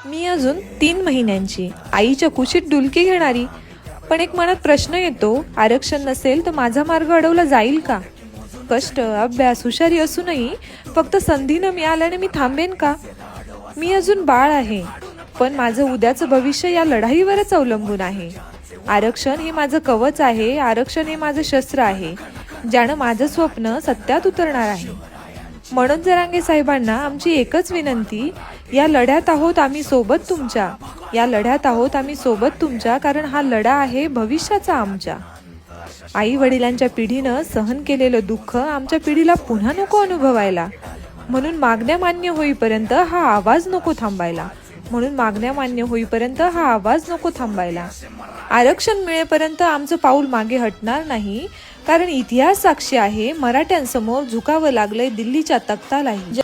मी अजून 3 महिन्यांची, आईच्या कुशीत डुलकी घेणारी. पण एक मनात प्रश्न येतो, आरक्षण नसेल तर माझा मार्ग अडवला जाईल का? कष्ट, अभ्यास, हुशारी असूनही फक्त संधी न मिळाल्याने मी थांबेन का? मी अजून बाळ आहे, पण माझं उद्याचं भविष्य या लढाईवरच अवलंबून आहे. आरक्षण हे माझं कवच आहे, आरक्षण हे माझं शस्त्र आहे, ज्यानं माझं स्वप्न सत्यात उतरणार आहे. म्हणून जरांगे साहेबांना आमची एकच विनंती, या लढ्यात आहोत आम्ही सोबत तुमच्या, या लढ्यात आहोत आम्ही सोबत तुमच्या, कारण हा लढा आहे भविष्याचा आमच्या. आई वडिलांच्या पिढीनं सहन केलेलं दुःख आमच्या पिढीला पुन्हा नको अनुभवायला. म्हणून मागण्या मान्य होईपर्यंत हा आवाज नको थांबायला. म्हणून मागण्या मान्य होईपर्यंत हा आवाज नको थांबायला. आरक्षण मिळेपर्यंत आमचं पाऊल मागे हटणार नाही, कारण इतिहास साक्षी आहे, मराठ्यांसमोर झुकावं लागलंय दिल्लीच्या तख्तालाही.